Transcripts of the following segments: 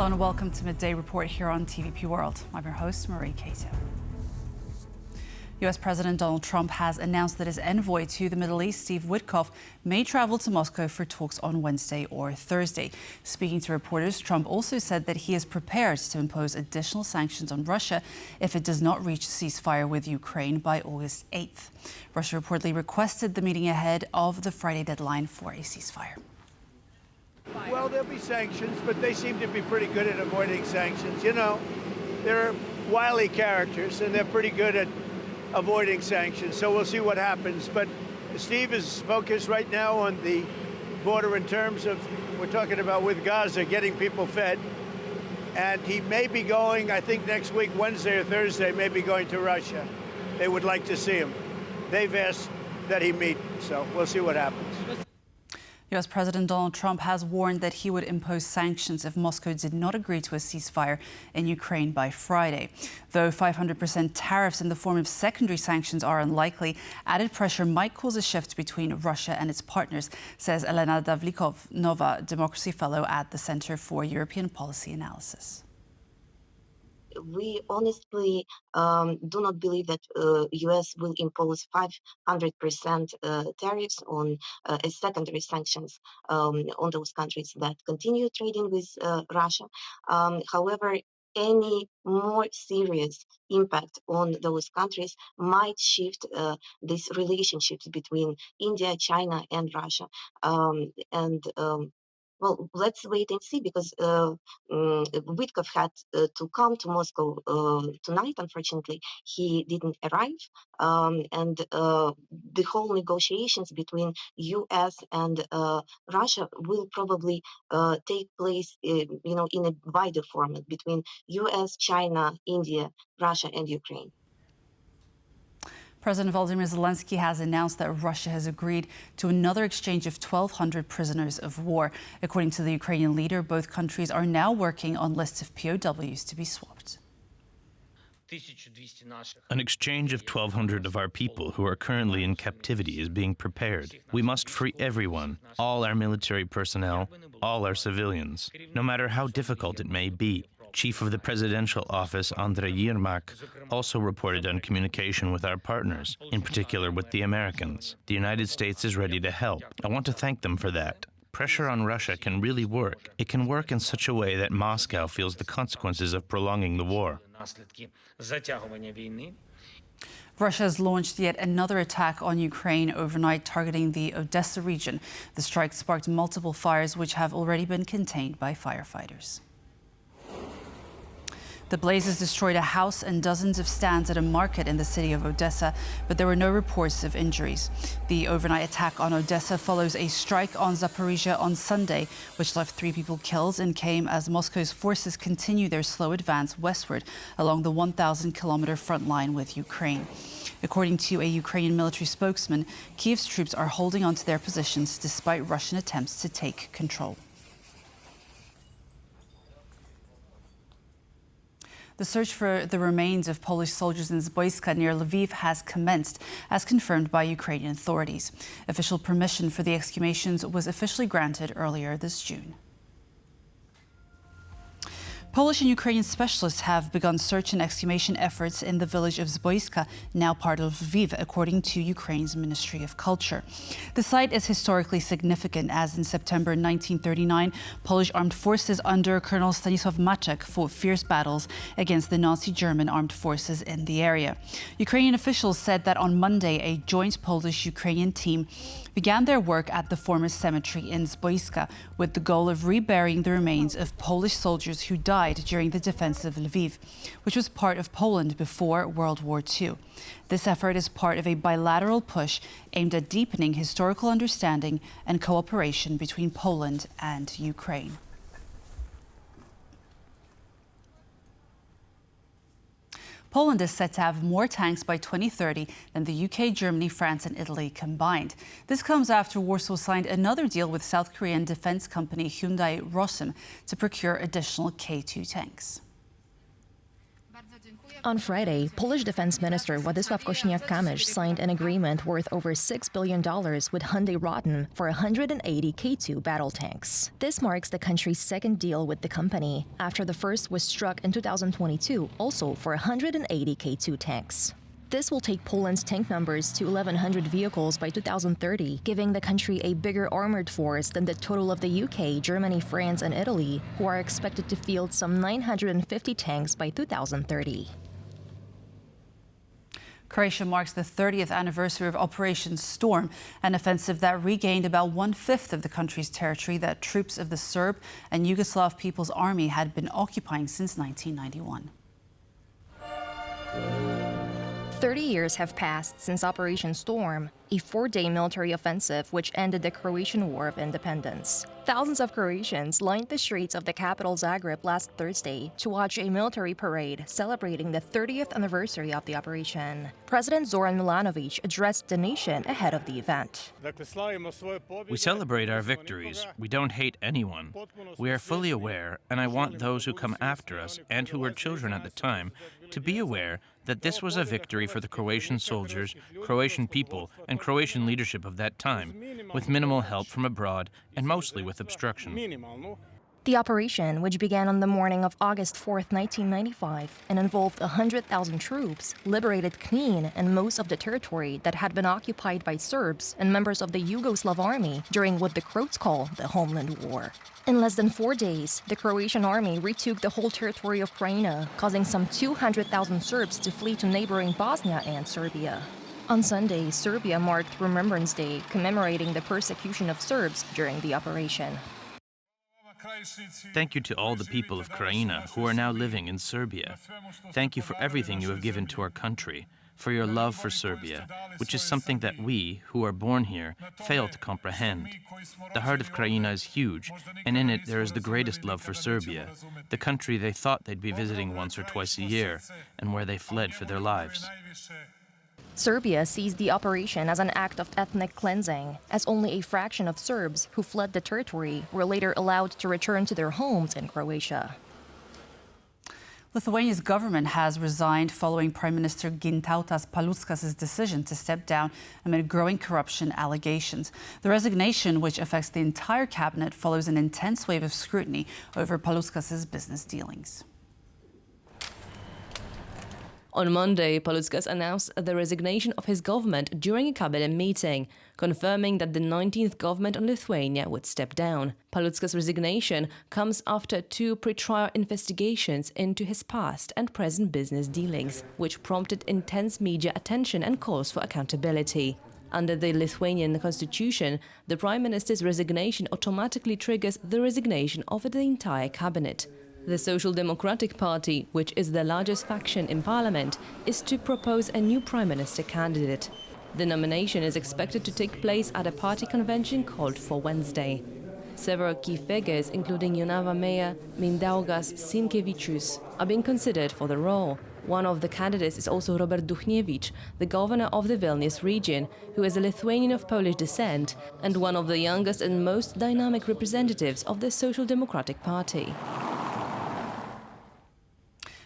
Hello and welcome to Midday Report here on TVP World. I'm your host, Marie Cato. U.S. President Donald Trump has announced that his envoy to the Middle East, Steve Witkoff, may travel to Moscow for talks on Wednesday or Thursday. Speaking to reporters, Trump also said that he is prepared to impose additional sanctions on Russia if it does not reach a ceasefire with Ukraine by August 8th. Russia reportedly requested the meeting ahead of the Friday deadline for a ceasefire. Well, there'll be sanctions, but they seem to be pretty good at avoiding sanctions. You know, they're wily characters, and they're pretty good at avoiding sanctions, so we'll see what happens. But Steve is focused right now on the border in terms of, we're talking about with Gaza, getting people fed. And he may be going, I think next week, Wednesday or Thursday, may be going to Russia. They would like to see him. They've asked that he meet, so we'll see what happens. U.S. President Donald Trump has warned that he would impose sanctions if Moscow did not agree to a ceasefire in Ukraine by Friday. Though 500% tariffs in the form of secondary sanctions are unlikely, added pressure might cause a shift between Russia and its partners, says Elena Dav-lika-nova, democracy fellow at the Center for European Policy Analysis. We honestly do not believe that U.S. will impose 500% tariffs on as secondary sanctions on those countries that continue trading with Russia. However, any more serious impact on those countries might shift these relationships between India, China, and Russia. Well, let's wait and see, because Witkoff had to come to Moscow tonight. Unfortunately, he didn't arrive, and the whole negotiations between U.S. and Russia will probably take place, in a wider format between U.S., China, India, Russia, and Ukraine. President Volodymyr Zelenskyy has announced that Russia has agreed to another exchange of 1,200 prisoners of war. According to the Ukrainian leader, both countries are now working on lists of POWs to be swapped. An exchange of 1,200 of our people who are currently in captivity is being prepared. We must free everyone, all our military personnel, all our civilians, no matter how difficult it may be. Chief of the Presidential Office, Andrei Yermak, also reported on communication with our partners, in particular with the Americans. The United States is ready to help. I want to thank them for that. Pressure on Russia can really work. It can work in such a way that Moscow feels the consequences of prolonging the war. Russia has launched yet another attack on Ukraine overnight, targeting the Odessa region. The strike sparked multiple fires, which have already been contained by firefighters. The blazes destroyed a house and dozens of stands at a market in the city of Odessa, but there were no reports of injuries. The overnight attack on Odessa follows a strike on Zaporizhia on Sunday, which left 3 people killed and came as Moscow's forces continue their slow advance westward along the 1,000-kilometer front line with Ukraine. According to a Ukrainian military spokesman, Kyiv's troops are holding on to their positions despite Russian attempts to take control. The search for the remains of Polish soldiers in Zbojska near Lviv has commenced, as confirmed by Ukrainian authorities. Official permission for the exhumations was officially granted earlier this June. Polish and Ukrainian specialists have begun search and exhumation efforts in the village of Zbojska, now part of Lviv, according to Ukraine's Ministry of Culture. The site is historically significant, as in September 1939, Polish armed forces under Colonel Stanisław Maczek fought fierce battles against the Nazi German armed forces in the area. Ukrainian officials said that on Monday, a joint Polish-Ukrainian team began their work at the former cemetery in Zbojska with the goal of reburying the remains of Polish soldiers who died during the defense of Lviv, which was part of Poland before World War II. This effort is part of a bilateral push aimed at deepening historical understanding and cooperation between Poland and Ukraine. Poland is set to have more tanks by 2030 than the UK, Germany, France and Italy combined. This comes after Warsaw signed another deal with South Korean defense company Hyundai Rotem to procure additional K2 tanks. On Friday, Polish Defense Minister Władysław Kosiniak-Kamysz signed an agreement worth over $6 billion with Hyundai Rotem for 180 K2 battle tanks. This marks the country's second deal with the company, after the first was struck in 2022, also for 180 K2 tanks. This will take Poland's tank numbers to 1,100 vehicles by 2030, giving the country a bigger armored force than the total of the UK, Germany, France, and Italy, who are expected to field some 950 tanks by 2030. Croatia marks the 30th anniversary of Operation Storm, an offensive that regained about one-fifth of the country's territory that troops of the Serb and Yugoslav People's Army had been occupying since 1991. 30 years have passed since Operation Storm, a 4-day military offensive which ended the Croatian War of Independence. Thousands of Croatians lined the streets of the capital Zagreb last Thursday to watch a military parade celebrating the 30th anniversary of the operation. President Zoran Milanovic addressed the nation ahead of the event. We celebrate our victories. We don't hate anyone. We are fully aware, and I want those who come after us and who were children at the time to be aware that this was a victory for the Croatian soldiers, Croatian people, and Croatian leadership of that time, with minimal help from abroad and mostly with obstruction. The operation, which began on the morning of August 4, 1995, and involved 100,000 troops, liberated Knin and most of the territory that had been occupied by Serbs and members of the Yugoslav army during what the Croats call the Homeland War. In less than 4 days, the Croatian army retook the whole territory of Krajina, causing some 200,000 Serbs to flee to neighboring Bosnia and Serbia. On Sunday, Serbia marked Remembrance Day, commemorating the persecution of Serbs during the operation. Thank you to all the people of Krajina who are now living in Serbia. Thank you for everything you have given to our country, for your love for Serbia, which is something that we, who are born here, fail to comprehend. The heart of Krajina is huge, and in it there is the greatest love for Serbia, the country they thought they'd be visiting once or twice a year, and where they fled for their lives. Serbia sees the operation as an act of ethnic cleansing, as only a fraction of Serbs who fled the territory were later allowed to return to their homes in Croatia. Lithuania's government has resigned following Prime Minister Gintautas Paluckas' decision to step down amid growing corruption allegations. The resignation, which affects the entire cabinet, follows an intense wave of scrutiny over Paluckas' business dealings. On Monday, Paluckas announced the resignation of his government during a cabinet meeting, confirming that the 19th government on Lithuania would step down. Paluckas' resignation comes after 2 pre-trial investigations into his past and present business dealings, which prompted intense media attention and calls for accountability. Under the Lithuanian constitution, the Prime Minister's resignation automatically triggers the resignation of the entire cabinet. The Social Democratic Party, which is the largest faction in parliament, is to propose a new prime minister candidate. The nomination is expected to take place at a party convention called for Wednesday. Several key figures, including Jonava Mayor Mindaugas Sinkevičius, are being considered for the role. One of the candidates is also Robert Duchniewicz, the governor of the Vilnius region, who is a Lithuanian of Polish descent and one of the youngest and most dynamic representatives of the Social Democratic Party.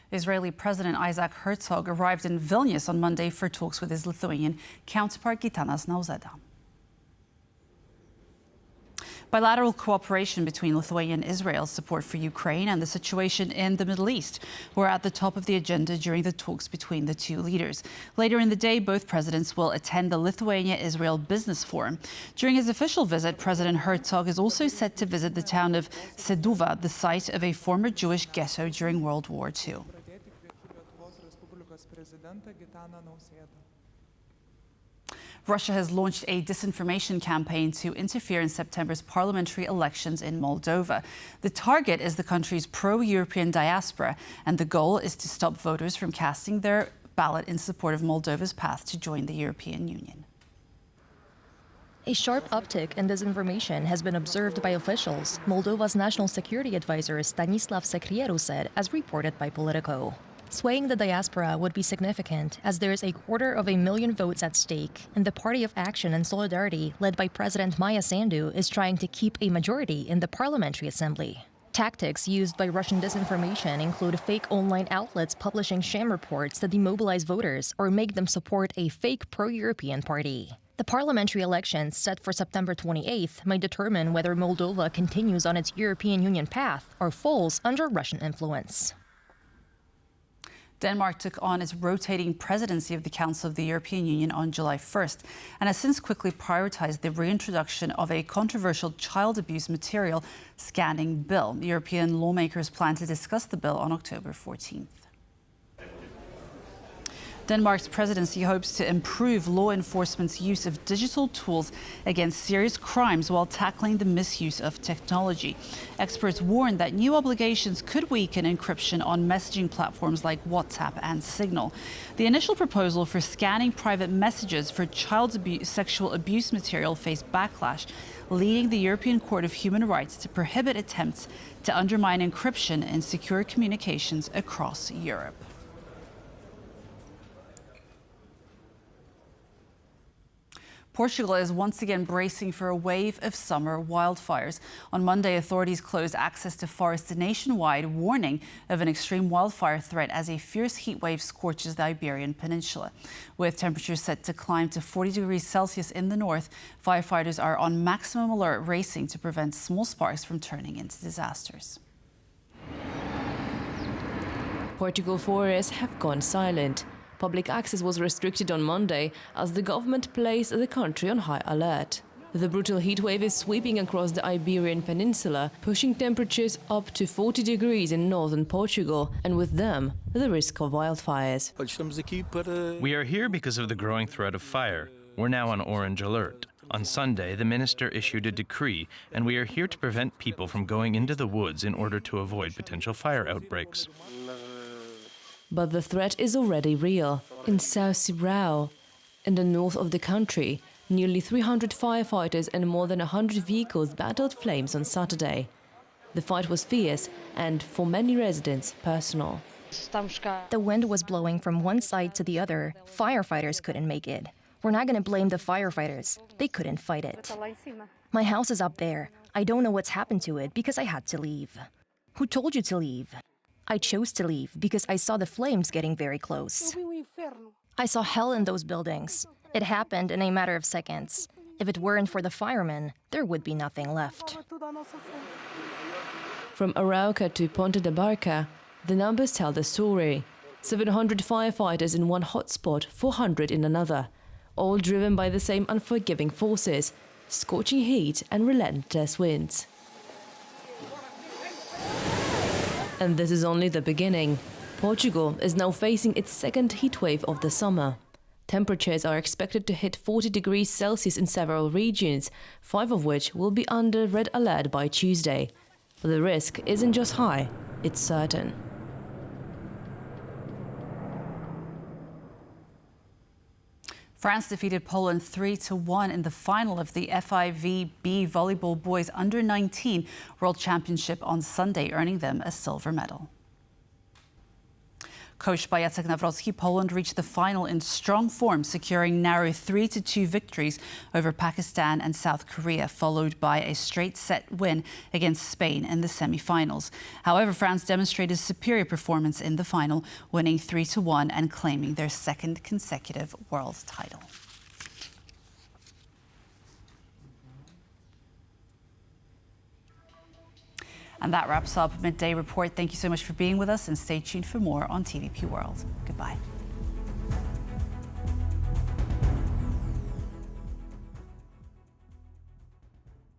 Israeli President Isaac Herzog arrived in Vilnius on Monday for talks with his Lithuanian counterpart Gitanas Nausėda. Bilateral cooperation between Lithuania and Israel, support for Ukraine and the situation in the Middle East were at the top of the agenda during the talks between the two leaders. Later in the day, both presidents will attend the Lithuania-Israel Business Forum. During his official visit, President Herzog is also set to visit the town of Seduva, the site of a former Jewish ghetto during World War II. Russia has launched a disinformation campaign to interfere in September's parliamentary elections in Moldova. The target is the country's pro-European diaspora, and the goal is to stop voters from casting their ballot in support of Moldova's path to join the European Union. A sharp uptick in disinformation has been observed by officials, Moldova's national security advisor Stanislav Secrieru said, as reported by Politico. Swaying the diaspora would be significant, as there is 250,000 votes at stake, and the Party of Action and Solidarity, led by President Maia Sandu, is trying to keep a majority in the Parliamentary Assembly. Tactics used by Russian disinformation include fake online outlets publishing sham reports that demobilize voters or make them support a fake pro-European party. The parliamentary elections set for September 28th may determine whether Moldova continues on its European Union path or falls under Russian influence. Denmark took on its rotating presidency of the Council of the European Union on July 1st and has since quickly prioritized the reintroduction of a controversial child abuse material scanning bill. The European lawmakers plan to discuss the bill on October 14th. Denmark's presidency hopes to improve law enforcement's use of digital tools against serious crimes while tackling the misuse of technology. Experts warn that new obligations could weaken encryption on messaging platforms like WhatsApp and Signal. The initial proposal for scanning private messages for sexual abuse material faced backlash, leading the European Court of Human Rights to prohibit attempts to undermine encryption in secure communications across Europe. Portugal is once again bracing for a wave of summer wildfires. On Monday, authorities closed access to forests nationwide, warning of an extreme wildfire threat as a fierce heat wave scorches the Iberian Peninsula. With temperatures set to climb to 40 degrees Celsius in the north, firefighters are on maximum alert, racing to prevent small sparks from turning into disasters. Portugal forests have gone silent. Public access was restricted on Monday as the government placed the country on high alert. The brutal heatwave is sweeping across the Iberian Peninsula, pushing temperatures up to 40 degrees in northern Portugal, and with them, the risk of wildfires. We are here because of the growing threat of fire. We're now on orange alert. On Sunday, the minister issued a decree, and we are here to prevent people from going into the woods in order to avoid potential fire outbreaks. But the threat is already real. In South Ceará, in the north of the country, nearly 300 firefighters and more than 100 vehicles battled flames on Saturday. The fight was fierce and, for many residents, personal. The wind was blowing from one side to the other. Firefighters couldn't make it. We're not going to blame the firefighters. They couldn't fight it. My house is up there. I don't know what's happened to it because I had to leave. Who told you to leave? I chose to leave because I saw the flames getting very close. I saw hell in those buildings. It happened in a matter of seconds. If it weren't for the firemen, there would be nothing left. From Arauca to Ponta da Barca, the numbers tell the story. 700 firefighters in one hotspot, 400 in another, all driven by the same unforgiving forces, scorching heat and relentless winds. And this is only the beginning. Portugal is now facing its second heatwave of the summer. Temperatures are expected to hit 40 degrees Celsius in several regions, 5 of which will be under red alert by Tuesday. But the risk isn't just high, it's certain. France defeated Poland 3-1 in the final of the FIVB Volleyball Boys Under-19 World Championship on Sunday, earning them a silver medal. Coached by Jacek Nawrocki, Poland reached the final in strong form, securing narrow 3-2 victories over Pakistan and South Korea, followed by a straight-set win against Spain in the semi-finals. However, France demonstrated superior performance in the final, winning 3-1 and claiming their second consecutive world title. And that wraps up Midday Report. Thank you so much for being with us, and stay tuned for more on TVP World. Goodbye.